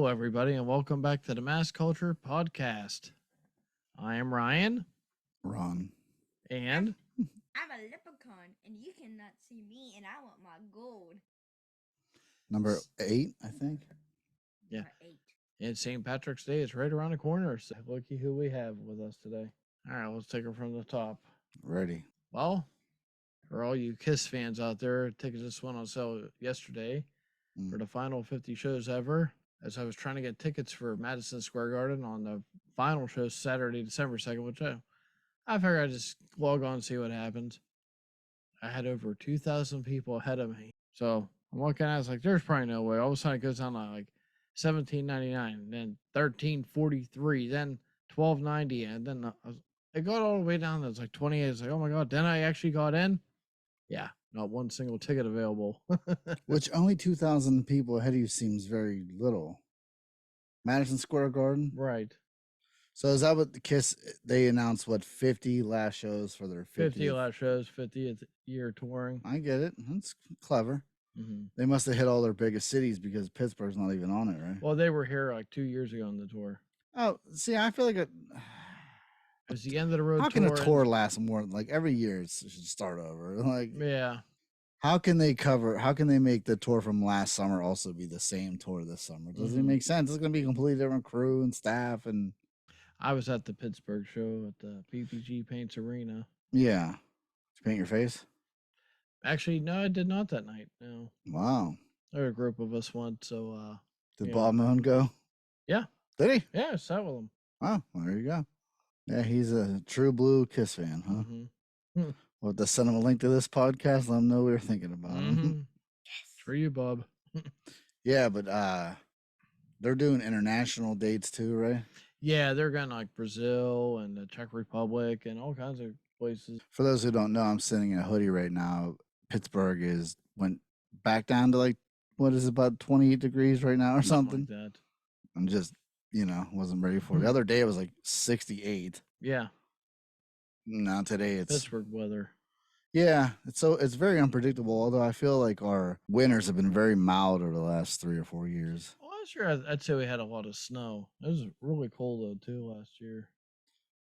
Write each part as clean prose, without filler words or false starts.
Hello, everybody, and welcome back to the Mass Culture Podcast. I am Ryan, Ron. and I'm a leprechaun, and you cannot see me, and I want my gold. Number 8, I think. Yeah. Number 8. and St. Patrick's Day is right around the corner, so looky who we have with us today. All right, let's take it from the top. Ready. Well, for all you Kiss fans out there, tickets just went on sale yesterday for the final 50 shows ever. As I was trying to get tickets for Madison Square Garden on the final show Saturday, December 2nd, which I figured I'd just log on and see what happens. I had over 2,000 people ahead of me. So I'm looking at it, I was like, there's probably no way. All of a sudden it goes down to like $17.99, then $13.43, then $12.90, and then it got all the way down to like 28. It's like, oh my God, then I actually got in. Yeah, not one single ticket available. Which only 2,000 people ahead of you seems very little. Madison Square Garden? Right. So is that what the Kiss, they announced, 50 last shows for their 50 50th? last shows, 50th year touring. I get it. That's clever. Mm-hmm. They must have hit all their biggest cities because Pittsburgh's not even on it, right? Well, they were here like 2 years ago on the tour. Oh, see, I feel like It was the end of the road. How can a tour last more than like every year? It should start over. Like, yeah. How can they make the tour from last summer also be the same tour this summer? Doesn't it make sense? It's going to be a completely different crew and staff. And I was at the Pittsburgh show at the PPG Paints Arena. Yeah. Did you paint your face? Actually, no, I did not that night. No. Wow. There were a group of us went, so Did Bob Moon go? Yeah. Did he? Yeah, I sat with him. Oh, well, there you go. Yeah, he's a true blue Kiss fan, huh? Mm-hmm. We'll have to send him a link to this podcast. Let him know we were thinking about him. Yes. For you, Bob. Yeah, but they're doing international dates too, right? Yeah, they're going to like Brazil and the Czech Republic and all kinds of places. For those who don't know, I'm sitting in a hoodie right now. Pittsburgh went back down to like, what is it, about 28 degrees right now or something? Like that. I'm just, wasn't ready for it. The other day it was like 68. Yeah. Now today it's Pittsburgh weather. Yeah, it's very unpredictable. Although I feel like our winters have been very mild over the last 3 or 4 years. Well, last year I'd say we had a lot of snow. It was really cold though too last year.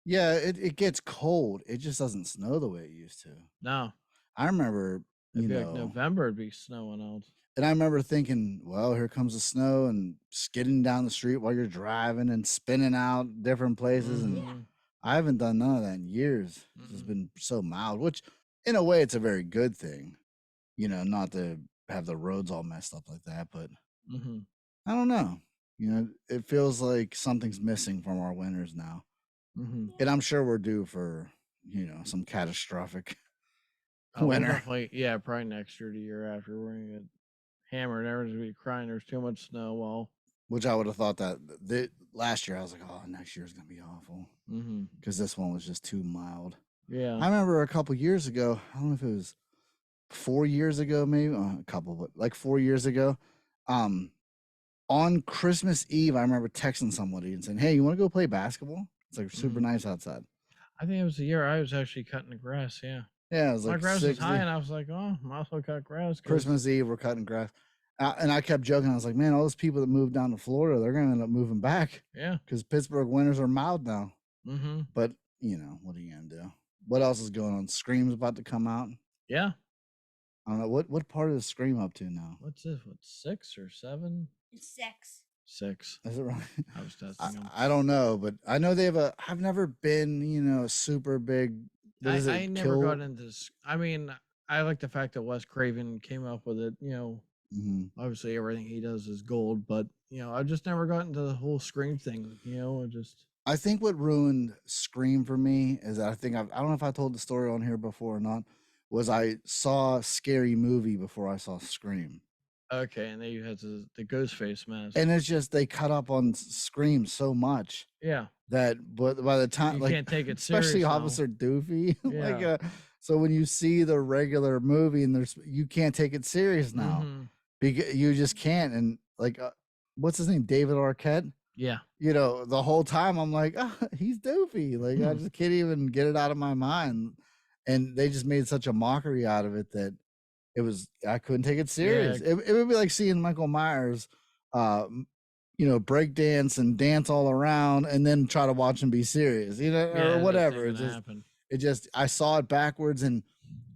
Yeah, it gets cold. It just doesn't snow the way it used to. No, I remember, like November it'd be snowing out. And I remember thinking, well, here comes the snow, and skidding down the street while you're driving and spinning out different places. And I haven't done none of that in years. It's just been so mild, which in a way it's a very good thing, not to have the roads all messed up like that. But I don't know. It feels like something's missing from our winters now. And I'm sure we're due for, some catastrophic winter. Yeah, probably next year, the year after, we're going to get hammered. Everyone's going to be crying there's too much snow. Well, which I would have thought that last year I was like, oh, next year's going to be awful. Because this one was just too mild. Yeah. I remember a couple years ago, I don't know if it was 4 years ago, maybe a couple, but like 4 years ago, on Christmas Eve, I remember texting somebody and saying, hey, you want to go play basketball? It's like super nice outside. I think it was the year I was actually cutting the grass. Yeah. Yeah, it was like my grass was high, and I was like, "Oh, might as well cut grass." Christmas Eve, we're cutting grass, and I kept joking. I was like, "Man, all those people that moved down to Florida, they're going to end up moving back." Yeah, because Pittsburgh winters are mild now. But what are you going to do? What else is going on? Scream's about to come out. Yeah, I don't know what part of the Scream up to now. What's this? What, 6 or 7? It's 6. 6. Is it right? I was testing them. I don't know, but I know they have I've never been, a super big. I never got into this. I mean, I like the fact that Wes Craven came up with it. Obviously everything he does is gold, but I just never got into the whole Scream thing. I think what ruined Scream for me is that I don't know if I told the story on here before or not. Was I saw Scary Movie before I saw Scream. Okay, and then you had the Ghostface mask, and it's just they cut up on Scream so much. Yeah. But by the time you can't take it serious, especially Officer Doofy. Yeah. So when you see the regular movie and you can't take it serious now because you just can't. And what's his name? David Arquette. Yeah. The whole time I'm like, oh, he's Doofy. Like I just can't even get it out of my mind. And they just made such a mockery out of it that I couldn't take it serious. Yeah. It would be like seeing Michael Myers break dance and dance all around, and then try to watch them be serious, or whatever. I saw it backwards, and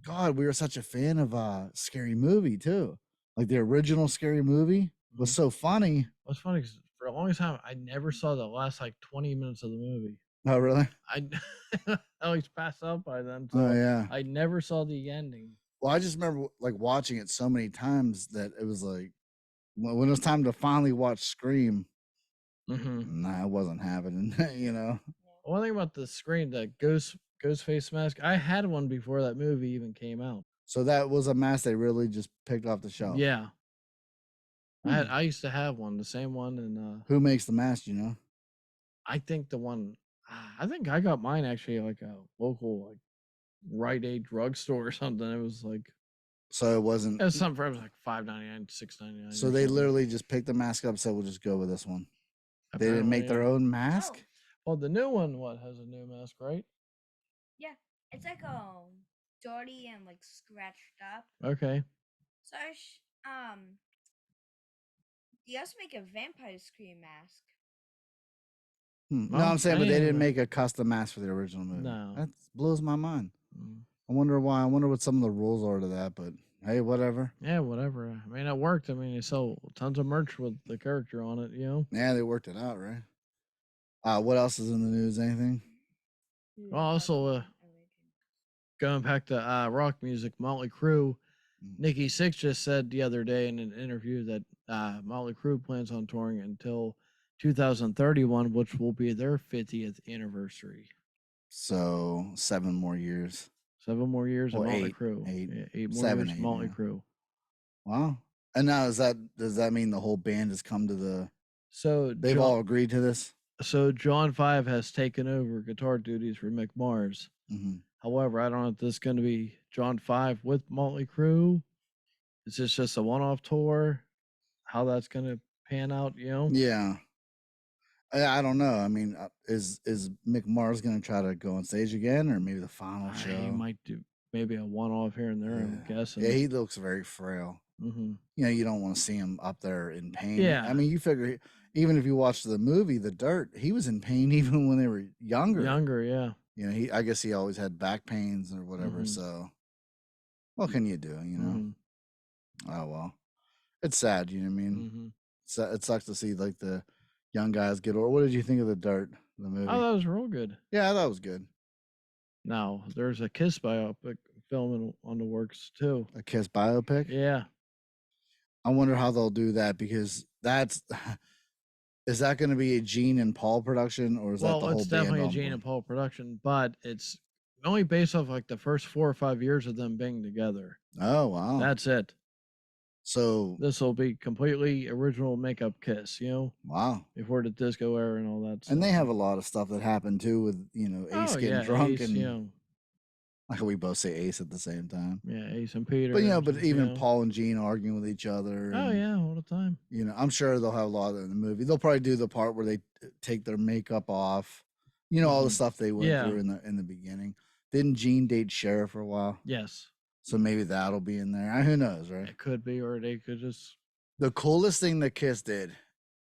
God, we were such a fan of Scary Movie too. Like the original Scary Movie was so funny. What's funny is for a long time I never saw the last like 20 minutes of the movie. Oh, really? I always passed out by then, so Oh, yeah. I never saw the ending. Well, I just remember like watching it so many times that it was like when it was time to finally watch Scream, nah, it wasn't happening. One thing about the Scream, that ghost face mask, I had one before that movie even came out. So that was a mask they really just picked off the shelf. Yeah. I used to have one, the same one, and who makes the mask, I think the one I think I got mine actually like a local like Rite Aid drugstore or something. It was like so it wasn't. It was something for like $5.99, $6.99. So they literally just picked the mask up. So we'll just go with this one. Apparently, they didn't make their own mask. Oh. Well, the new one has a new mask, right? Yeah, it's like dirty and like scratched up. Okay. So they also make a vampire Scream mask. No, I'm saying, but they didn't make a custom mask for the original movie. No, that blows my mind. I wonder why. I wonder what some of the rules are to that. But hey, whatever. Yeah, whatever. I mean, it worked. I mean, they sold tons of merch with the character on it. Yeah, they worked it out, right? What else is in the news? Anything? Well, also, going back to rock music, Motley Crue. Nikki Sixx just said the other day in an interview that Motley Crue plans on touring until 2031, which will be their 50th anniversary. So 7 more years. 7 more years of Motley Crue. 8 more 7, years of Motley Crue. Wow. And now does that mean the whole band has come to the? So they've all agreed to this. So John 5 has taken over guitar duties for Mick Mars. However, I don't know if this is going to be John 5 with Motley Crue. Is this just a one-off tour? How that's going to pan out, Yeah. I don't know. I mean, is Mick Mars going to try to go on stage again, or maybe the final show? He might do maybe a one-off here and there. I'm guessing. Yeah, he looks very frail. You don't want to see him up there in pain. Yeah. I mean, you figure even if you watch the movie The Dirt, he was in pain even when they were younger. Yeah. I guess he always had back pains or whatever. So, what can you do? Oh well, it's sad. You know what I mean? It sucks to see like the young guys get older. What did you think of The Dirt, the movie? Oh, that was real good. Yeah, I thought it was good. Now there's a Kiss biopic filming on the works too. A Kiss biopic? Yeah. I wonder how they'll do that, because is that going to be a Gene and Paul production, or is that the whole band? Well, it's definitely a Gene and Paul production, but it's only based off like the first 4 or 5 years of them being together. Oh, wow. That's it. So this will be completely original makeup Kiss, Wow. Before the disco era and all that stuff. And they have a lot of stuff that happened too with, Ace getting drunk, Ace, and like we both say Ace at the same time. Yeah, Ace and Peter. But even Paul and Gene arguing with each other. Oh yeah, all the time. I'm sure they'll have a lot in the movie. They'll probably do the part where they take their makeup off. All the stuff they went through in the beginning. Didn't Gene date Cher for a while? Yes. So maybe that'll be in there. Who knows, right? It could be, or they could just. The coolest thing that Kiss did,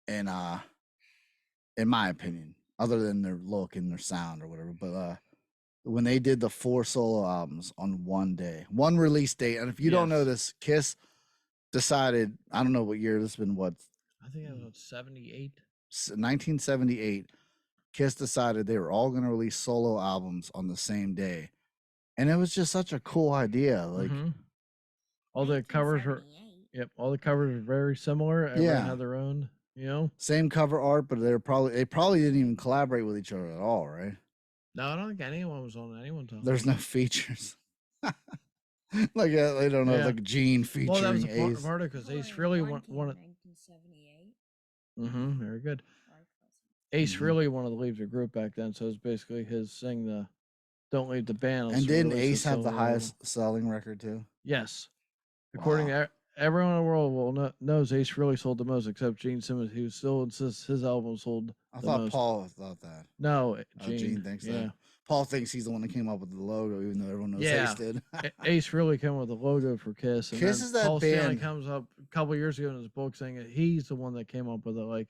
in my opinion, other than their look and their sound or whatever, but when they did the 4 solo albums on one day, one release date, and if you don't know this, Kiss decided, I don't know what year this has been. What? I think it was 78. 1978. Kiss decided they were all going to release solo albums on the same day. And it was just such a cool idea. Like all the covers are, all the covers are very similar. Everyone had their own, same cover art, but they probably didn't even collaborate with each other at all, right? No, I don't think anyone was on anyone's album. There's no features. Like I don't know, like Gene featuring Ace. Well, that was part of because Ace Frehley wanted. 1978. Very good. Ace Frehley wanted to leave the group back then, so it's basically his saying the "Don't leave the band." And didn't Ace have the highest selling record too? Yes, according to everyone in the world knows Ace Frehley sold the most, except Gene Simmons, who still insists his album sold. I thought Paul thought that. No, Gene thinks that. Paul thinks he's the one that came up with the logo, even though everyone knows Ace did. Ace really came with the logo for Kiss. And Kiss is that Paul band. Stanley comes up a couple years ago in his book saying that he's the one that came up with it. Like,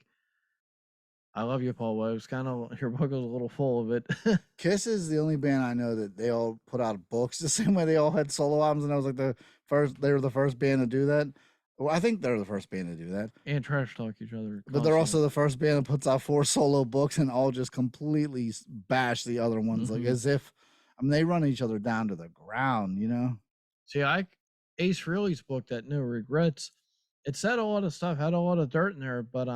I love you, Paul. But it was kind of your book was a little full of it. Kiss is the only band I know that they all put out books the same way they all had solo albums, and I was like they were the first band to do that. Well, I think they're the first band to do that. And trash talk each other. But they're also the first band that puts out 4 solo books and all just completely bash the other ones, like as if they run each other down to the ground, you know? See, Ace Frehley's book, that No Regrets, it said a lot of stuff, had a lot of dirt in there, but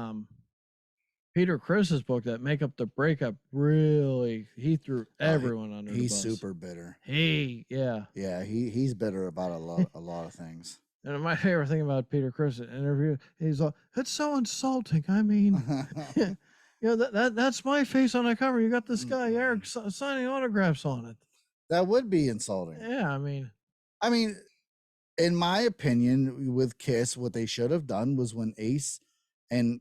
Peter Chris's book, that Make Up the Breakup, really he threw everyone under the bus. He's super bitter. Yeah, he's bitter about a lot of things. And my favorite thing about Peter Chris interview, he's like, "It's so insulting. I mean, that's my face on the cover. You got this guy Eric signing autographs on it. That would be insulting. Yeah, I mean, in my opinion, with Kiss, what they should have done was when Ace and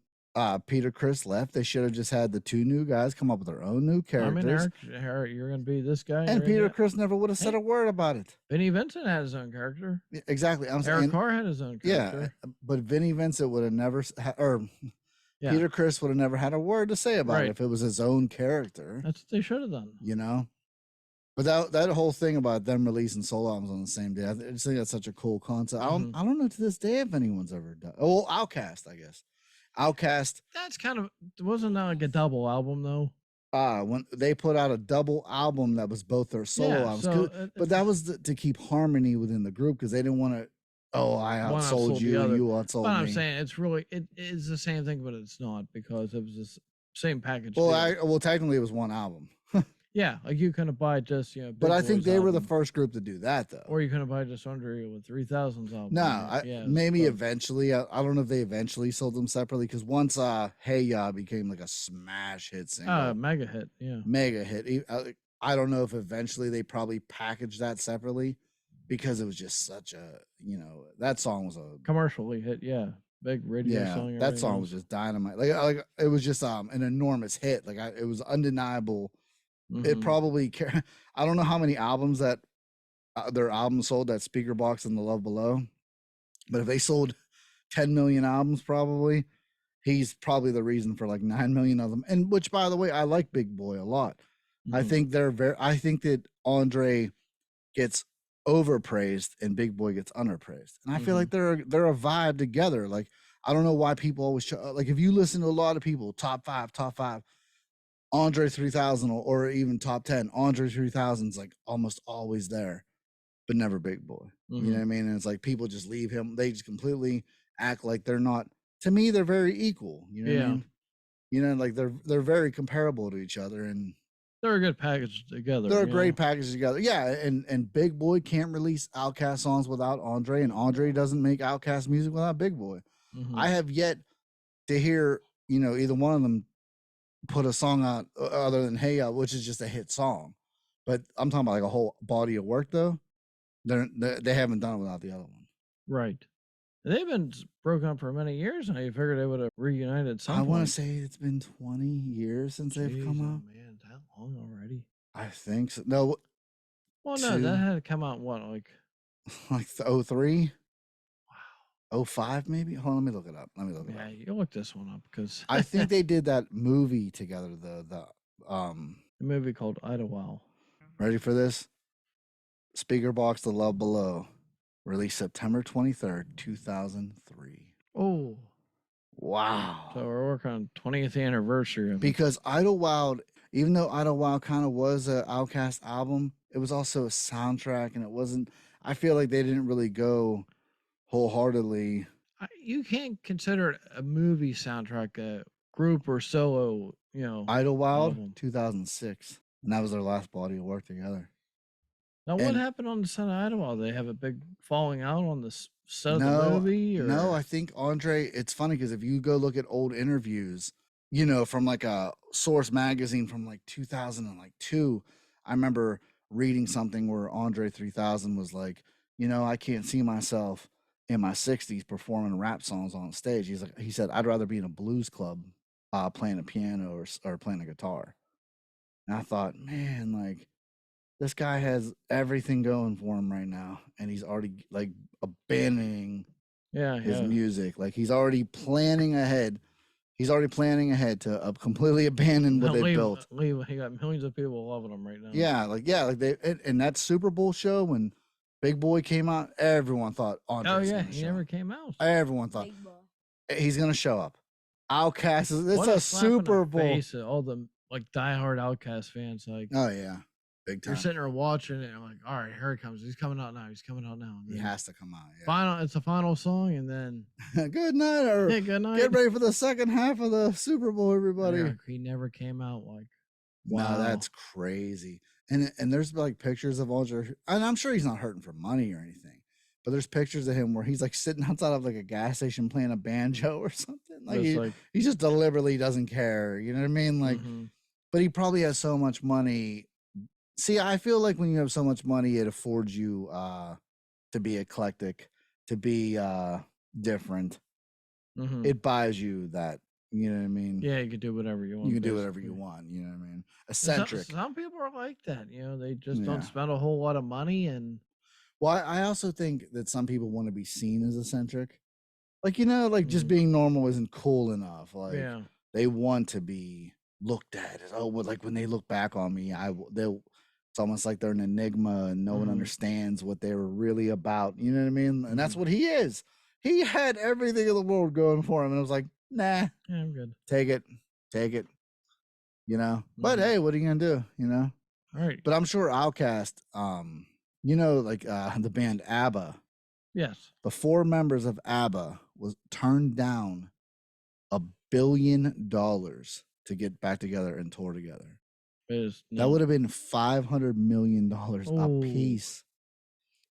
Peter Criss left, they should have just had the 2 new guys come up with their own new characters. I mean, Eric, you're going to be this guy. And Peter Criss never would have said a word about it. Vinnie Vincent had his own character. Yeah, exactly. Eric Carr had his own character. Yeah, but Vinnie Vincent would have never, Peter Criss would have never had a word to say about it if it was his own character. That's what they should have done. You know? But that whole thing about them releasing solo albums on the same day, I just think that's such a cool concept. I don't know to this day if anyone's ever done. Oh, Outkast, I guess. Outkast. That's wasn't that like a double album though? When they put out a double album that was both their solo albums, but that was to keep harmony within the group because they didn't want to. Oh, I outsold you, and you outsold me. But I'm saying it is the same thing, but it's not because it was the same package. Well, technically it was one album. Yeah, like you couldn't buy just but I think they were the first group to do that though. Or you couldn't buy just Andre with 3000's album. No, maybe eventually. I don't know if they eventually sold them separately because once Hey Ya became like a smash hit single, mega hit, mega hit. I don't know if eventually they probably packaged that separately because it was just such a that song was a commercially hit, big radio song. Yeah, that song was just dynamite. Like it was just an enormous hit. Like it was undeniable. It probably I don't know how many albums that their albums sold, that Speaker Box and The Love Below, but if they sold 10 million albums, probably he's probably the reason for like 9 million of them. And which, by the way, I like Big Boy a lot. I think I think that Andre gets overpraised and Big Boy gets underpraised, and I feel like they're a vibe together. Like I don't know why people always like if you listen to a lot of people top five. Andre 3000 or even top 10, Andre 3000's like almost always there, but never Big Boy. You know what I mean? And it's like people just leave him. They just completely act like they're not. To me, they're very equal. You know what I mean? You know, like they're very comparable to each other, and they're a good package together. They're a great package together. Yeah, and Big Boy can't release Outkast songs without Andre, and Andre doesn't make Outkast music without Big Boy. I have yet to hear either one of them put a song out other than Hey Ya, which is just a hit song. But I'm talking about like a whole body of work though. They haven't done it without the other one. Right. They've been broken up for many years, and I figured they would have reunited some I want to say it's been 20 years since they've come out. Man, that long already? I think so. No. Well, no, that had to come out what, like 03? Wow. 05 maybe? Hold on, let me look it up. Yeah, you look this one up because I think they did that movie together. The movie called Idlewild. Ready for this? Speaker Box, The Love Below, released September 23rd, 2003. Oh, wow! So we're working on 20th anniversary. Because Idlewild, even though Idlewild kind of was an Outkast album, it was also a soundtrack, and it wasn't. I feel like they didn't really go wholeheartedly. You can't consider it a movie soundtrack, a group or solo. Idlewild, album. 2006, and that was their last body of work together. Now, what happened on the set of Idlewild? They have a big falling out on the set of the movie? Or? No, I think Andre, it's funny because if you go look at old interviews, from like a Source magazine from like 2002, I remember reading something where Andre 3000 was like, I can't see myself in my 60s performing rap songs on stage. He said, I'd rather be in a blues club playing a piano or playing a guitar. And I thought, man, like, this guy has everything going for him right now, and he's already like abandoning his music. Like he's already planning ahead He's already planning ahead to completely abandon what they built. He got millions of people loving him right now. Yeah, like they and that Super Bowl show when Big Boy came out, everyone thought Andre's gonna he show never up. came out. Everyone thought he's gonna show up. Outkast is it's What a slap in the Super Bowl. face of all the like diehard Outkast fans, like Oh yeah, big time. you're sitting there watching it, and you're like, all right, here he comes. He's coming out now. He's coming out now. He has to come out. Yeah. It's a final song, and then good night or good night. Get ready for the second half of the Super Bowl, everybody. Yeah, he never came out. Like, wow, no, that's crazy. And there's like pictures of Andre, and I'm sure he's not hurting for money or anything. But there's pictures of him where he's like sitting outside of like a gas station playing a banjo or something. Like he just deliberately doesn't care. You know what I mean? Like, but he probably has so much money. See, I feel like when you have so much money, it affords you to be eclectic, to be different. It buys you that. You know what I mean? Yeah, you can do whatever you want. You can do whatever you want. You know what I mean? Eccentric. Some people are like that. You know, they just don't spend a whole lot of money. And well, I also think that some people want to be seen as eccentric. Like, you know, like just being normal isn't cool enough. Like they want to be looked at as, oh, like when they look back on me, it's almost like they're an enigma and no one understands what they were really about. You know what I mean? And that's what he is. He had everything in the world going for him. And I was like, nah, yeah, I'm good. Take it. You know, but hey, what are you gonna do? You know, all right. But I'm sure Outkast, you know, like the band ABBA. Yes. The 4 members of ABBA was turned down $1 billion to get back together and tour together. That would have been $500 million a piece.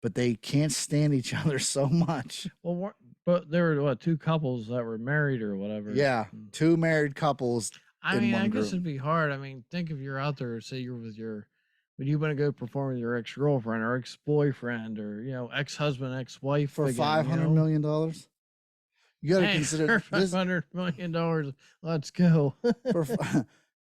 But they can't stand each other so much. Well, but there were 2 couples that were married or whatever. Yeah, 2 married couples. I mean, I guess it'd be hard. I mean, think if you're out there, say you're with when you want to go perform with your ex-girlfriend or ex-boyfriend or, you know, ex-husband, ex-wife. For $500 million? You got to consider $500 million. Let's go.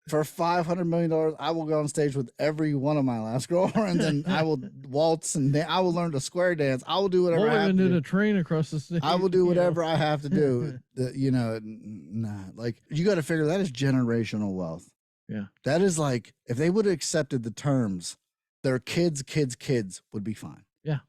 For $500 million, I will go on stage with every one of my last girlfriends, and I will waltz and I will learn to square dance. I will do whatever. I have to do. The train across the stage. I will do whatever I have to do. You know, nah. Like you got to figure that is generational wealth. Yeah, that is like if they would have accepted the terms, their kids would be fine. Yeah,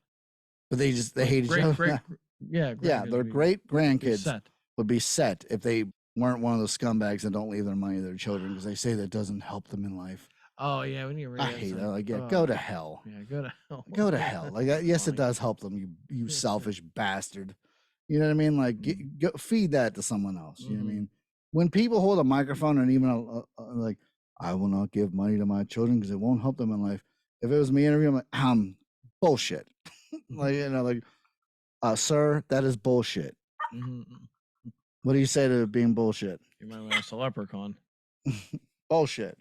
but they hate each other. Their great grandkids would be set if they weren't one of those scumbags that don't leave their money to their children because they say that doesn't help them in life. Oh yeah, when you realize I hate that. Like, go to hell. Yeah, go to hell. Go to hell. Like, yes, it does help them. You selfish bastard. You know what I mean? Like, go feed that to someone else. You know what I mean? When people hold a microphone and even like, I will not give money to my children because it won't help them in life. If it was me interviewing, I'm like, bullshit. Like, you know, like, sir, that is bullshit. What do you say to being bullshit? You might want a leprechaun. Bullshit.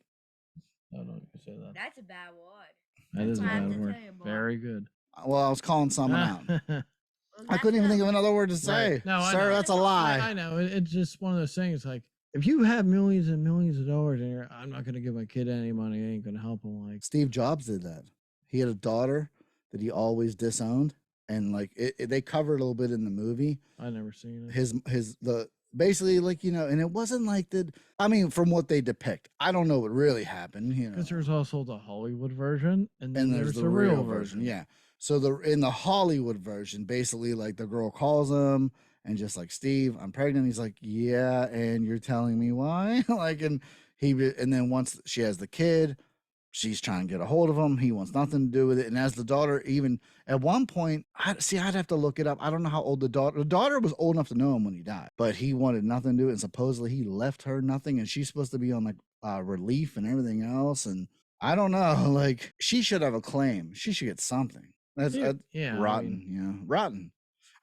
I don't know if you say that. That's a bad word. That is a bad word. Very good. Well, I was calling someone out. I couldn't even think of another word to say. Right. No, sir, that's a lie. I know. It's just one of those things. Like, if you have millions and millions of dollars and I'm not going to give my kid any money, I ain't going to help him. Like Steve Jobs did that. He had a daughter that he always disowned. And like they covered a little bit in the movie. I never seen it. Basically, like, you know, and it wasn't like I mean, from what they depict, I don't know what really happened, you know. Because there's also the Hollywood version and then there's the real version. Yeah. So in the Hollywood version, basically like the girl calls him and just like, Steve, I'm pregnant. He's like, yeah, and you're telling me why? Like, and then once she has the kid, she's trying to get a hold of him. He wants nothing to do with it. And as the daughter, even at one point, I'd have to look it up. I don't know how old the daughter was old enough to know him when he died, but he wanted nothing to do it. And supposedly he left her nothing. And she's supposed to be on like relief and everything else. And I don't know, like she should have a claim. She should get something. That's rotten. Rotten.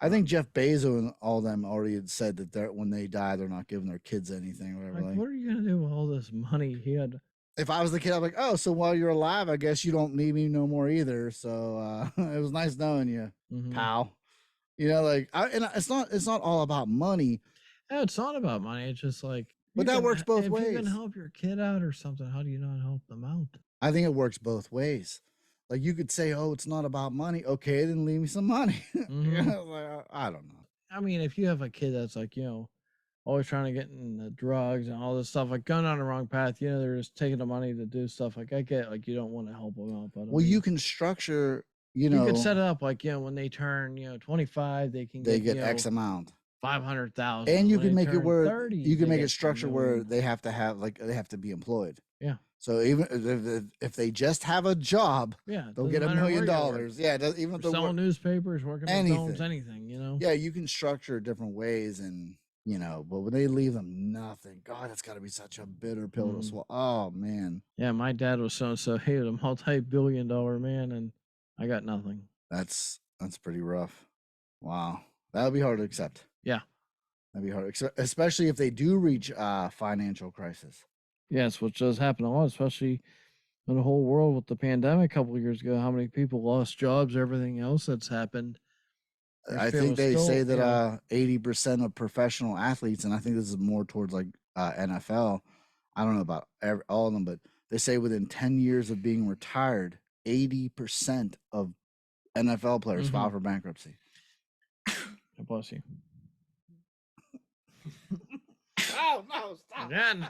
I think Jeff Bezos and all them already had said that when they die, they're not giving their kids anything or whatever. Like, what are you going to do with all this money he had? If I was the kid, I'm like, oh, so while you're alive, I guess you don't need me no more either. So it was nice knowing you, pal. You know, like, and it's not all about money. No, it's not about money. It's just like, but that works both ways. If you can help your kid out or something, how do you not help them out? I think it works both ways. Like you could say, oh, it's not about money. Okay, then leave me some money. You know, like, I don't know. I mean, if you have a kid that's like, you know, always trying to get into drugs and all this stuff, like going on the wrong path. You know, they're just taking the money to do stuff. Like I get, like you don't want to help them out, but well, you can structure. You you could set know, it up like when they turn 25, they can they get get X amount. 500,000, And you when can they make it turn where 30, you can they make it get a structured where million. they have to have they have to be employed. Yeah. So even if they just have a job, Yeah, they'll doesn't get $1 matter where million. you work. Yeah, even if For they're selling newspapers, working McDonald's, anything. anything. Yeah, you can structure different ways, and but when they leave them nothing, God, that's got to be such a bitter pill to swallow. Oh man. Yeah, my dad was so he was a multi-billion-dollar man, and I got nothing. That's pretty rough. Wow, that would be hard to accept. Yeah, that'd be hard, especially if they do reach financial crisis. Yes, which does happen a lot, especially in the whole world with the pandemic a couple of years ago. How many people lost jobs? Everything else that's happened. I think they say that 80% of professional athletes, and I think this is more towards like NFL. I don't know about all of them, but they say within 10 years of being retired, 80% of NFL players file for bankruptcy. God bless you. Oh no! Stop. Again.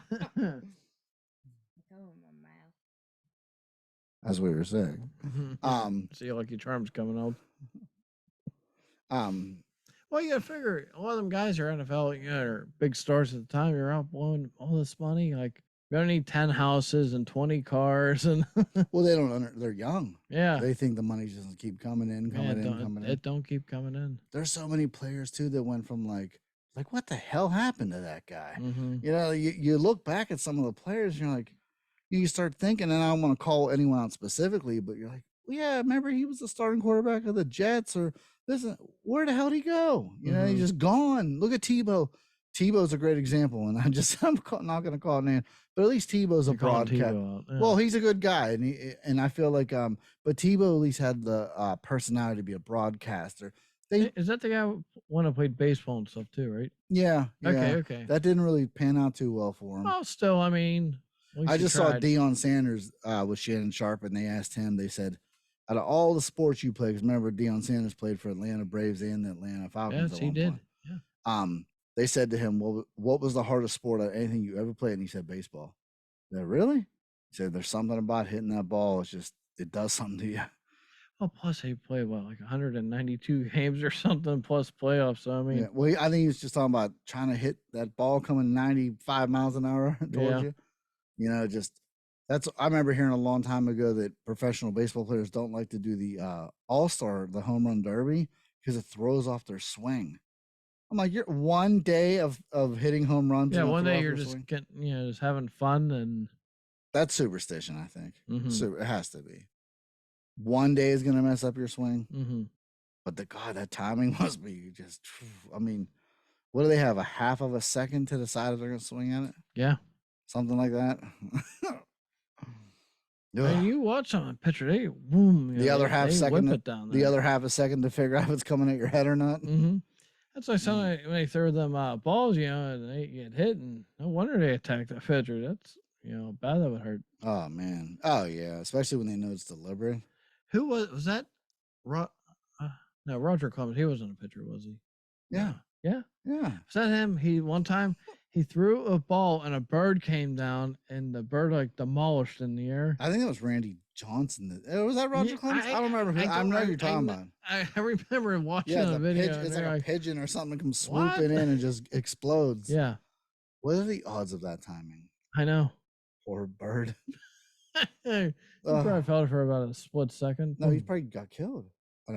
That's what you were saying. See, Lucky Charms coming out. Well, you gotta figure a lot of them guys are NFL, are big stars at the time. You're out blowing all this money. Like, you don't need 10 houses and 20 cars, and well, they don't. They're young. Yeah, they think the money just keep coming in, coming in. It don't keep coming in. There's so many players too that went from like what the hell happened to that guy? You look back at some of the players, and you're like, you start thinking, and I don't want to call anyone out specifically, but you're like, well, yeah, remember he was the starting quarterback of the Jets, or this, where the hell did he go? He's just gone. Look at Tebow. Tebow's a great example, and I'm not going to call it name, but at least Tebow's a broadcast. Well, he's a good guy, and I feel like but Tebow at least had the personality to be a broadcaster. Is that the guy when I played baseball and stuff too, right? Yeah. Okay. That didn't really pan out too well for him. Well, still, I mean, I just saw Deion Sanders with Shannon Sharp, and they asked him. They said, out of all the sports you play, because remember Deion Sanders played for Atlanta Braves and the Atlanta Falcons. Yes, he did. Point. Yeah. They said to him, "Well, what was the hardest sport of anything you ever played?" And he said, "Baseball." They're really? He said, "There's something about hitting that ball. It's just it does something to you." Well, plus he played like 192 games or something plus playoffs. So I mean, yeah. Well, I think he was just talking about trying to hit that ball coming 95 miles an hour towards you. Just that's. I remember hearing a long time ago that professional baseball players don't like to do the All-Star, the home run derby, because it throws off their swing. I'm like, you're one day of hitting home runs. Yeah, one day you're just getting, just having fun, and that's superstition. I think so. It has to be. One day is gonna mess up your swing, but that timing must be just. I mean, what do they have? A half of a second to decide if they're gonna swing at it? Yeah, something like that. And you watch on a pitcher, they boom. The other half second, whip it down there. The other half a second to figure out if it's coming at your head or not. That's why when they throw them balls, and they get hit, and no wonder they attack the pitcher. That's bad. That would hurt. Oh man. Oh yeah. Especially when they know it's deliberate. Who was that? No, Roger Clemens. He wasn't a pitcher, was he? Yeah. Yeah. Was that him? One time he threw a ball and a bird came down, and the bird like demolished in the air. I think it was Randy Johnson. Was that Roger Clemens? I don't remember. I know you're talking about. I remember watching the video. It's like a pigeon or something comes swooping in and just explodes. Yeah. What are the odds of that timing? I know. Poor bird. He probably felt it for about a split second. No, he probably got killed. He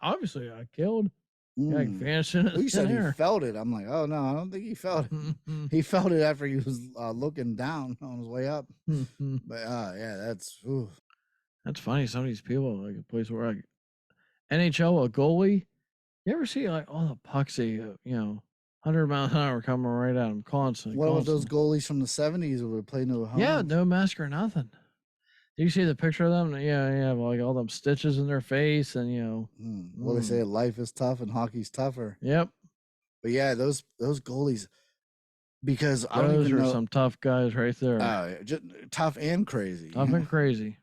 obviously got killed. Like vanished in you said air. He felt it. I'm like, oh no, I don't think he felt it. He felt it after he was looking down on his way up. But yeah, that's funny. Some of these people, like a place where like NHL, a goalie. You ever see like all the pucks that 100 miles an hour coming right at them constantly? What about those goalies from the 70s who would play no home? Yeah, no mask or nothing. Do you see the picture of them? Yeah, like all them stitches in their face, and Well, they say life is tough and hockey's tougher. Yep. But yeah, those goalies, because I don't even know. Those are some tough guys right there. Just tough and crazy. Tough and crazy.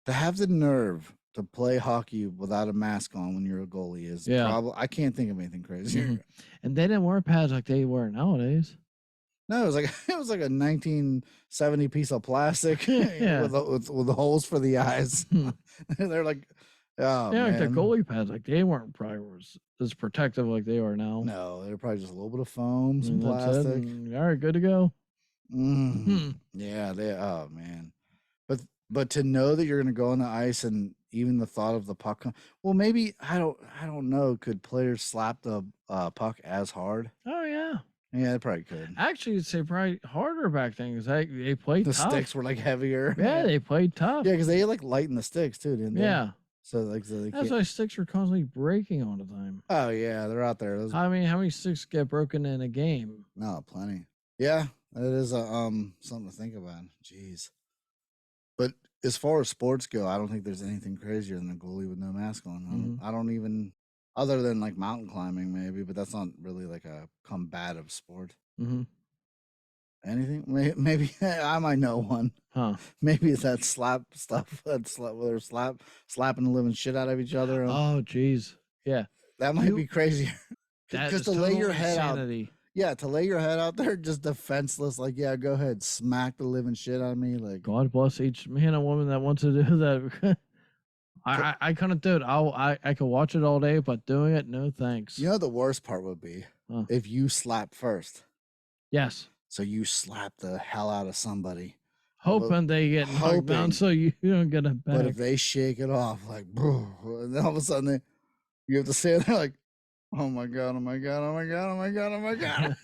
To have the nerve to play hockey without a mask on when you're a goalie is probably. I can't think of anything crazier. And they didn't wear pads like they wear nowadays. No, it was like a 1970 piece of plastic with the holes for the eyes. They're like, oh man, like the goalie pads, like they weren't probably as protective like they are now. No, they're probably just a little bit of foam, some plastic. All right, good to go. Yeah, they. Oh man, but to know that you're going to go on the ice and even the thought of the puck. Well, maybe I don't know. Could players slap the puck as hard? Oh yeah. Yeah, they probably could. Actually, you'd say probably harder back then because they played the tough. The sticks were like heavier. Yeah, they played tough. Yeah, because they like lighten the sticks too, didn't they? Yeah. So they that's why sticks are constantly breaking all the time. Oh yeah, they're out there. I mean, how many sticks get broken in a game? No, plenty. Yeah, it is something to think about. Jeez. But as far as sports go, I don't think there's anything crazier than a goalie with no mask on. I don't even, other than like mountain climbing maybe, but that's not really like a combative sport. Anything? Maybe I might know one. Huh? Maybe it's that slap stuff. Where they're slapping the living shit out of each other. Oh, jeez. Yeah. That might be crazier. Because to lay your head out. Yeah, to lay your head out there just defenseless, like, yeah, go ahead, smack the living shit out of me. Like, God bless each man and woman that wants to do that. I couldn't do it. I could watch it all day, but doing it, no thanks. You know the worst part would be if you slap first. Yes. So you slap the hell out of somebody, hoping they get knocked down, so you don't get it back. But if they shake it off, like, bro, and then all of a sudden you have to stand there like, oh my god, oh my god, oh my god, oh my god, oh my god.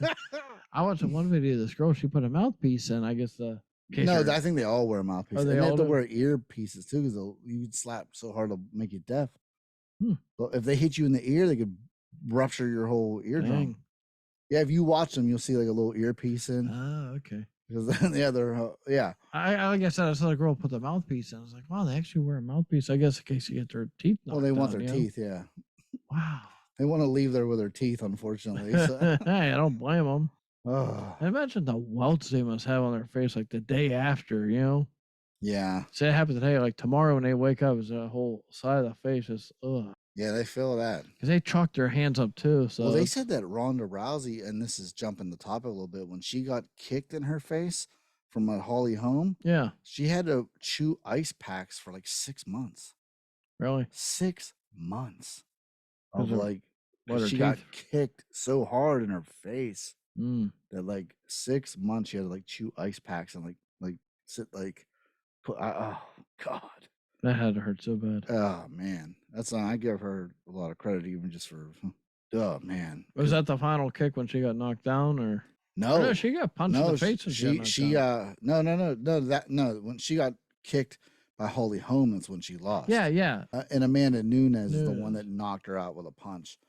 I watched one video of this girl. She put a mouthpiece in. I guess I think they all wear mouthpieces. They have to wear earpieces too, because you'd slap so hard to make you deaf. But if they hit you in the ear, they could rupture your whole eardrum. Yeah, if you watch them, you'll see like a little earpiece in. Oh, okay. Because then, I like I said, I saw the girl put the mouthpiece in. I was like, wow, they actually wear a mouthpiece. I guess in case you get their teeth knocked. Well, they want their teeth, yeah. Wow. They want to leave there with their teeth, unfortunately. So. Hey, I don't blame them. Oh. I imagine the welts they must have on their face like the day after, Yeah. Say it happens today, like tomorrow when they wake up, is the whole side of the face is ugh. Yeah, they feel that. Because they chalk their hands up too. So they said that Ronda Rousey, and this is jumping the topic a little bit, when she got kicked in her face from a Holly Holm, she had to chew ice packs for like 6 months. Really? 6 months of she teeth? got kicked so hard in her face that like 6 months she had to like chew ice packs and like sit like put. Oh God. That had to hurt so bad. Oh man, I give her a lot of credit even just for. Oh man, was that the final kick when she got knocked down, or no? She got punched in the face. No. When she got kicked by Holly Holm, that's when she lost. Yeah. And Amanda Nunes is the one that knocked her out with a punch.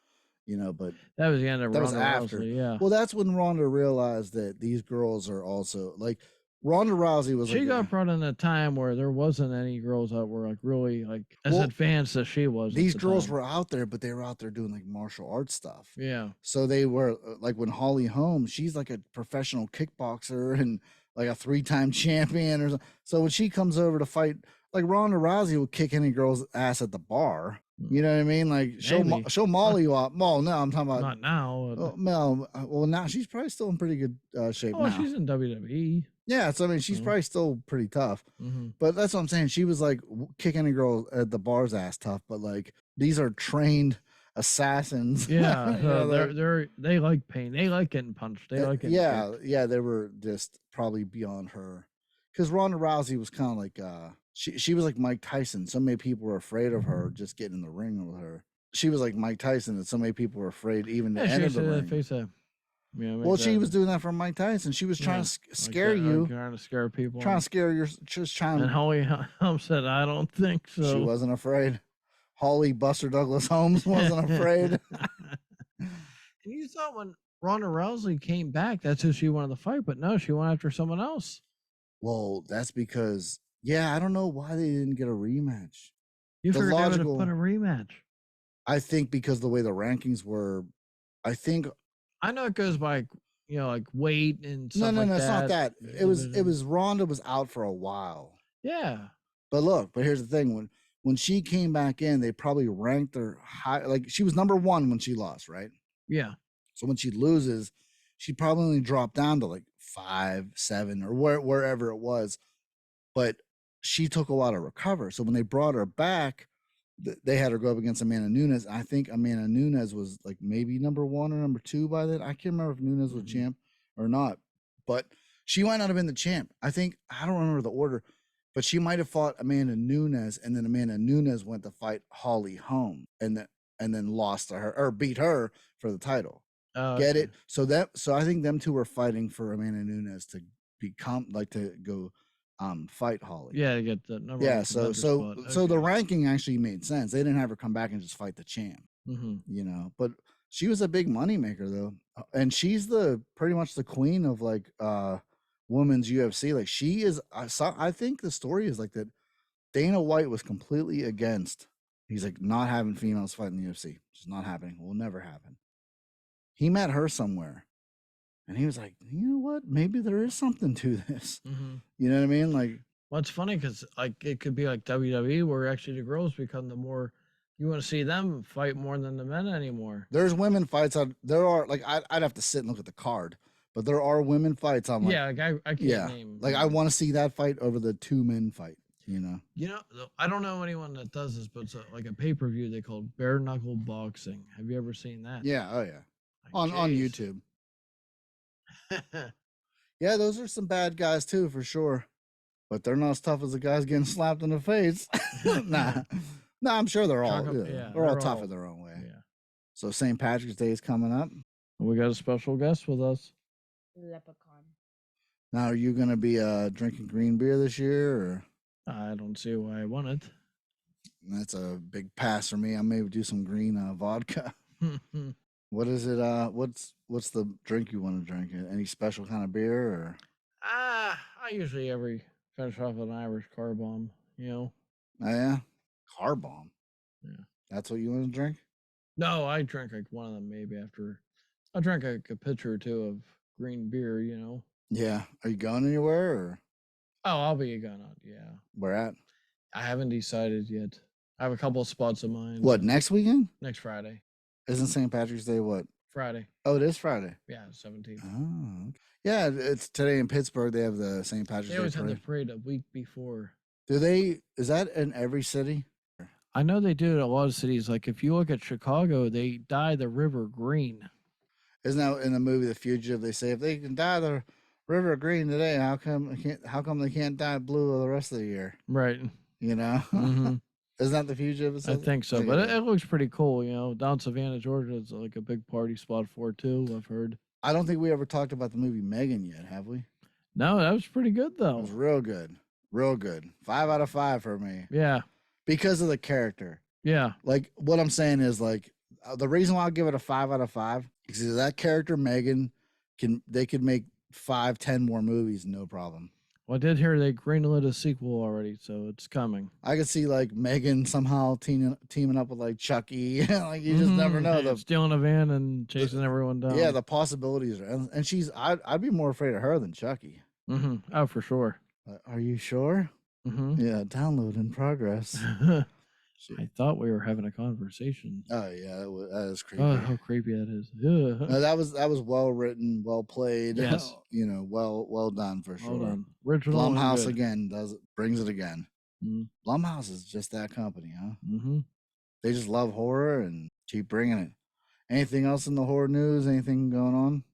But that was the end of Ronda after. Rousey, yeah. Well, that's when Ronda realized that these girls are also like. Ronda Rousey was. She got brought in a time where there wasn't any girls that were like really like as advanced as she was. These girls were out there, but they were out there doing like martial arts stuff. Yeah. So they were like when Holly Holm, she's like a professional kickboxer and like a 3-time champion or something. So when she comes over to fight, like Ronda Rousey will kick any girl's ass at the bar. You know what I mean? Like show Molly off. Well, no, I'm talking about not now. Well, now she's probably still in pretty good shape. Oh, she's in WWE. Yeah, so I mean, she's probably still pretty tough. But that's what I'm saying. She was like kicking a girl at the bar's ass tough, but like these are trained assassins. Yeah, they like pain. They like getting punched. They like getting kicked. Yeah. They were just probably beyond her, because Ronda Rousey was kind of like she was like Mike Tyson. So many people were afraid of her just getting in the ring with her. She was like Mike Tyson, and so many people were afraid even to enter the ring. Well, she was doing that for Mike Tyson. She was trying to scare you. Trying to scare people. Trying to scare you. Just trying. And Holly Holm said, I don't think so. She wasn't afraid. Holly Buster Douglas Holmes wasn't afraid. And you thought when Ronda Rousey came back, that's who she wanted to fight. But no, she went after someone else. Well, that's because, I don't know why they didn't get a rematch. You figured they would have put a rematch. I think because the way the rankings were, I know it goes by, like weight and stuff no, like that. It's not that. It was Ronda was out for a while. Yeah. But here's the thing: when she came back in, they probably ranked her high. Like she was number 1 when she lost, right? Yeah. So when she loses, she probably only dropped down to like 5, 7, or wherever it was. But she took a while to recover. So when they brought her back, they had her go up against Amanda Nunes. I think Amanda Nunes was like maybe number 1 or number 2 by then. I can't remember if Nunes was champ or not, but she might not have been the champ. I don't remember the order, but she might have fought Amanda Nunes, and then Amanda Nunes went to fight Holly Holm, and then lost to her or beat her for the title. Get it? So I think them two were fighting for Amanda Nunes to become to go fight Holly. Yeah, to get the number. Yeah, so the ranking actually made sense. They didn't have her come back and just fight the champ. You know, but she was a big money maker though, and she's pretty much the queen of like women's UFC. Like she is. I think the story is like that. Dana White was completely against. He's like not having females fight in the UFC. It's not happening. Will never happen. He met her somewhere, and he was like, you know what? Maybe there is something to this. You know what I mean? Like, well, it's funny because like it could be like WWE, where actually the girls become the more you want to see them fight more than the men anymore. There's women fights on. There are like I'd have to sit and look at the card, but there are women fights on. Like, yeah, like I can't name. Like I want to see that fight over the 2 men fight. You know, I don't know anyone that does this, but it's like a pay-per-view they call bare knuckle boxing. Have you ever seen that? Yeah, oh yeah, like, on YouTube. Yeah, those are some bad guys too, for sure, but they're not as tough as the guys getting slapped in the face. Nah, I'm sure they're all they're all tough in their own way. Yeah. So St. Patrick's Day is coming up. We got a special guest with us. Leprechaun. Now, are you gonna be drinking green beer this year, or? I don't see why I want it. That's a big pass for me. I may do some green vodka. What is it? What's the drink you want to drink? Any special kind of beer, or? I usually finish off with an Irish car bomb. You know. Oh yeah, car bomb. Yeah. That's what you want to drink? No, I drink like one of them maybe after. I drank like a pitcher or two of green beer. You know. Yeah. Are you going anywhere, or? Oh, I'll be going out. Yeah. Where at? I haven't decided yet. I have a couple of spots in mind. What, next weekend? Next Friday. Isn't St. Patrick's Day what? Friday. Oh, it is Friday. Yeah, 17th. Oh, okay. Yeah, it's today in Pittsburgh. They have the St. Patrick's Day. They always have the parade a week before. Do they? Is that in every city? I know they do it in a lot of cities. Like if you look at Chicago, they dye the river green. Isn't that in the movie The Fugitive? They say if they can dye the river green today, how come they can't dye blue the rest of the year? Right. You know? Isn't that The Fugitive? I think so, but it looks pretty cool. You know, down Savannah, Georgia, it's like a big party spot for it too. I've heard. I don't think we ever talked about the movie Megan yet, have we? No, that was pretty good though. It was real good. 5 out of 5 for me. Yeah, because of the character. Yeah, like what I'm saying is like the reason why I'll give it a 5 out of 5 is that character Megan they could make 5, 10 more movies, no problem. Well, I did hear they greenlit a sequel already, so it's coming. I could see like Megan somehow teaming up with like Chucky. Like you just never know. Stealing a van and chasing everyone down. Yeah, the possibilities are, and I'd be more afraid of her than Chucky. Oh, for sure. Are you sure? Yeah, download in progress. I thought we were having a conversation. Oh yeah, that is creepy. Oh, how creepy that is. No, that was well written, well played. Yes, well done for sure. Well done. Original. Blumhouse again brings it again. Blumhouse is just that company, huh? They just love horror and keep bringing it. Anything else in the horror news? Anything going on?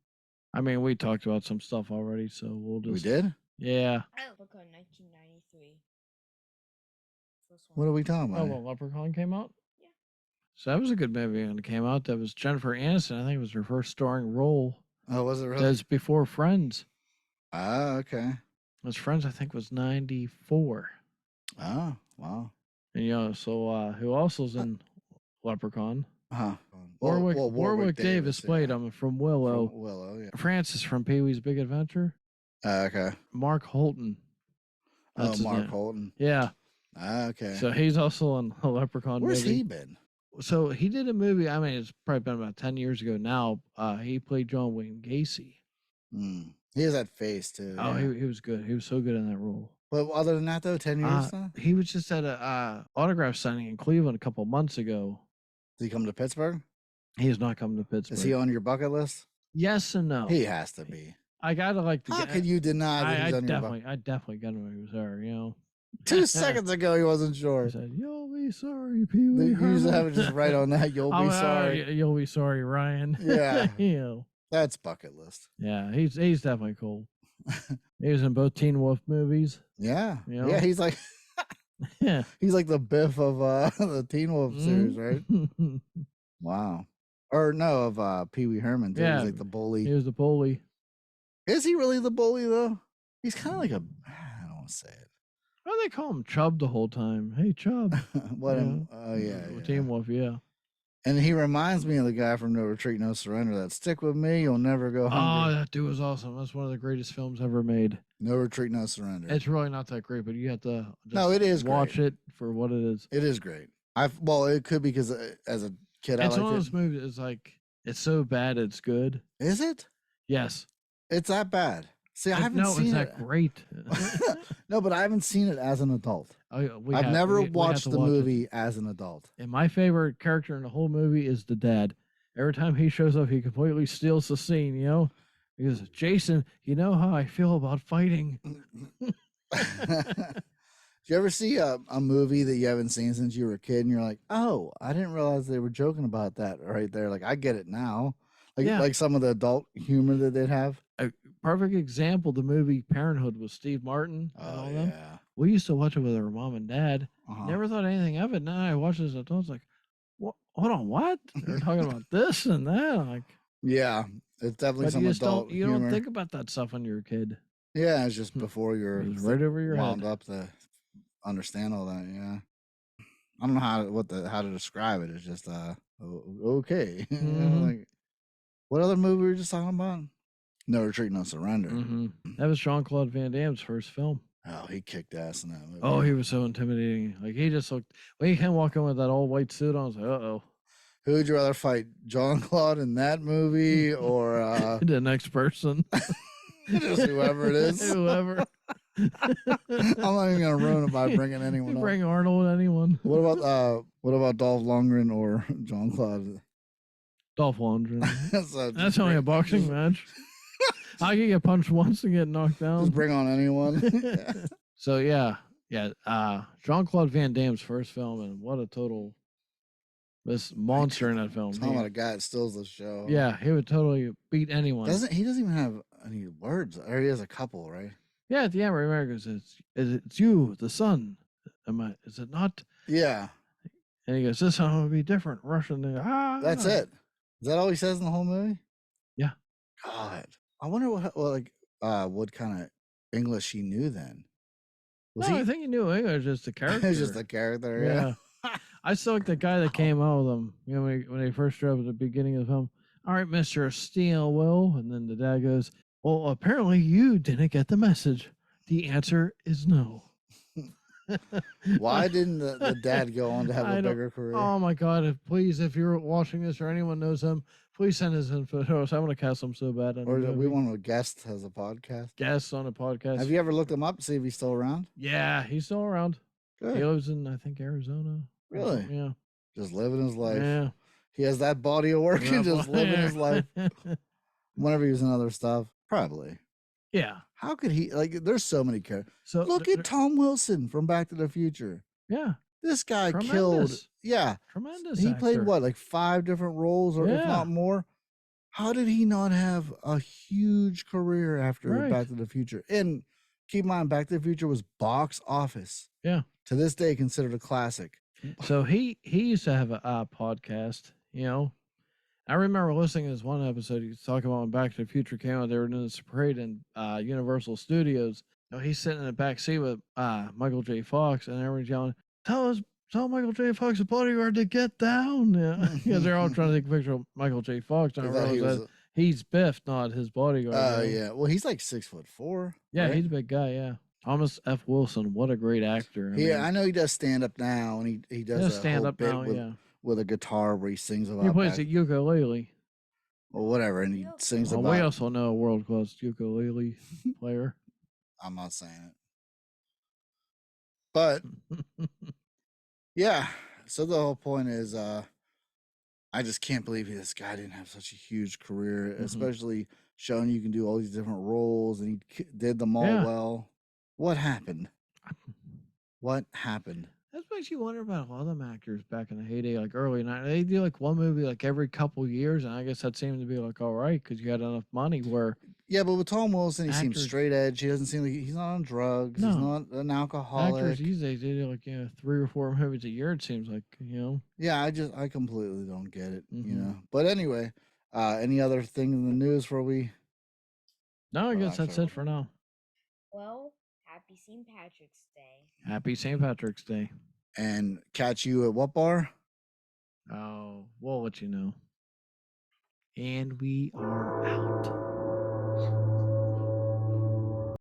I mean, we talked about some stuff already, so we'll just. We did? Yeah. Leprechaun 1993. What are we talking about? Oh, well, Leprechaun came out? Yeah. So that was a good movie when it came out. That was Jennifer Aniston. I think it was her first starring role. Oh, was it really? That was before Friends. Ah, okay. His Friends, I think, was 94. Oh, wow. And, so who else's in Leprechaun? Warwick Davis played him from Willow. From Willow, yeah. Francis from Pee-wee's Big Adventure. Okay. Mark Holton. That's Mark Holton. Yeah. Okay. So he's also in a Leprechaun Where's movie. he been? So he did a movie. I mean, it's probably been about 10 years ago now. He played John Wayne Gacy. He has that face too. Oh, yeah. He was good. He was so good in that role. But other than that, though, 10 years now? He was just at a autograph signing in Cleveland a couple months ago. Did he come to Pittsburgh? He has not come to Pittsburgh. Is he on your bucket list? Yes and no. He has to be. I gotta like How could you deny that he's on your bucket? I definitely got him when he was there, you know. 2 seconds ago, he wasn't sure. He said, "You'll be sorry, Pee Wee." You usually have it just right on that. You'll be sorry. You'll be sorry, Ryan. Yeah. You know. That's bucket list. Yeah, he's definitely cool. He was in both Teen Wolf movies. Yeah. You know? Yeah, he's like yeah. He's like the Biff of the Teen Wolf series, right? Wow. Or no, of Pee Wee Herman. Too. Yeah. He's like the bully. He was the bully. Is he really the bully though? He's kind of like I don't want to say it. Why do they call him Chubb the whole time? Hey, Chubb. What? Oh yeah. Teen Wolf, yeah. And he reminds me of the guy from No Retreat, No Surrender. That stick with me, you'll never go hungry. Oh, that dude was awesome. That's one of the greatest films ever made. No Retreat, No Surrender. It's really not that great, but you have to it is watch great. it for what it is. It is great. Well, it could be because as a kid, it's I liked one of those movies. It's like it's so bad it's good. Is it? Yes. It's that bad. See, I haven't seen it. No, it's that great. No, but I haven't seen it as an adult. I've never watched the movie as an adult. And my favorite character in the whole movie is the dad. Every time he shows up, he completely steals the scene, you know? Because, Jason, you know how I feel about fighting. Do you ever see a movie that you haven't seen since you were a kid and you're like, oh, I didn't realize they were joking about that right there. Like, I get it now. Like some of the adult humor that they'd have. A perfect example, the movie Parenthood with Steve Martin. Oh, yeah. Them. We used to watch it with our mom and dad. Never thought anything of it. Now I watch it as adults like, what? Hold on, what? They're talking about this and that. I'm like, yeah, it's definitely some adult you humor. don't think about that stuff when you're a kid. Yeah, it's just before you're right over your wound head. up to understand all that. Yeah, I don't know how to describe it. It's just okay. Like, what other movie were we just talking about? No Retreat, No Surrender. That was Jean-Claude Van Damme's first film. Oh, he kicked ass in that movie. Oh, he was so intimidating. Like, he just looked... When he came walking with that all white suit on, I was like, uh-oh. Who would you rather fight, Jean-Claude in that movie or... the next person? Just whoever it is. Whoever. I'm not even going to ruin it by bringing anyone up. Bring Arnold, anyone. What about Dolph Lundgren or Jean-Claude? Dolph Lundgren. That's only a boxing match. I can get punched once and get knocked down. Just bring on anyone. So yeah. Jean-Claude Van Damme's first film, and what a total this monster in that film. Talking about a guy that steals the show. Yeah, he would totally beat anyone. He doesn't even have any words, or he has a couple, right? Yeah, at the end, where he goes, "It's you, the son. Is it not?" Yeah. And he goes, "This one would be different." Russian. That's it. Is that all he says in the whole movie? Yeah. God, I wonder what kind of English he knew then. I think he knew English, just the character. It's just the character. Yeah. I still like the guy that came out with him. You know, when they first showed up at the beginning of the film. All right, Mr. Steele, and then the dad goes, "Well, apparently you didn't get the message. The answer is no." Why didn't the dad go on to have a bigger career? Oh my God! Please, if you're watching this or anyone knows him, please send his info to us. I want to cast him so bad. Or we want a guest has a podcast. Guest on a podcast. Have you ever looked him up to see if he's still around? Yeah, he's still around. Good. He lives in, I think, Arizona. Really? Yeah. Just living his life. Yeah. He has that body of work and just living his life. Whenever he was in other stuff, probably. Yeah. How could he, there's so many characters. So look at Tom Wilson from Back to the Future. Yeah. This guy killed. Yeah. Tremendous. He played what, 5 different roles or if not more? How did he not have a huge career after Back to the Future? And keep in mind, Back to the Future was box office. Yeah. To this day, considered a classic. So he used to have a podcast, you know. I remember listening to this one episode. He was talking about when Back to the Future came out. They were doing this parade in Universal Studios. You know, he's sitting in the back seat with Michael J. Fox, and everyone's yelling, Tell Michael J. Fox, the bodyguard, to get down. Yeah. Because they're all trying to take a picture of Michael J. Fox. And I realized that he's Biff, not his bodyguard. Oh, yeah. Well, he's like 6'4". Yeah, right? he's a big guy, yeah. Thomas F. Wilson, what a great actor. I know he does stand up now, and he does stand up now, with a guitar where he sings about. He plays the ukulele. Or whatever, and he sings about. We also know a world-class ukulele player. I'm not saying it. But yeah, so the whole point is, I just can't believe this guy didn't have such a huge career, especially showing you can do all these different roles, and he did them all well. What happened? What happened? That makes you wonder about a lot of them actors back in the heyday, like early night. They do like one movie like every couple years, and I guess that seemed to be like all right because you had enough money. Where yeah, but with Tom Wilson, he seems straight edge. He doesn't seem like he's not on drugs. No. He's not an alcoholic. Actors these days they do like 3 or 4 movies a year. It seems like Yeah, I completely don't get it. But anyway, any other thing in the news where we? No, I guess that's it for now. Well, happy St. Patrick's Day. Happy St. Patrick's Day. And catch you at what bar? Oh, we'll let you know. And we are out.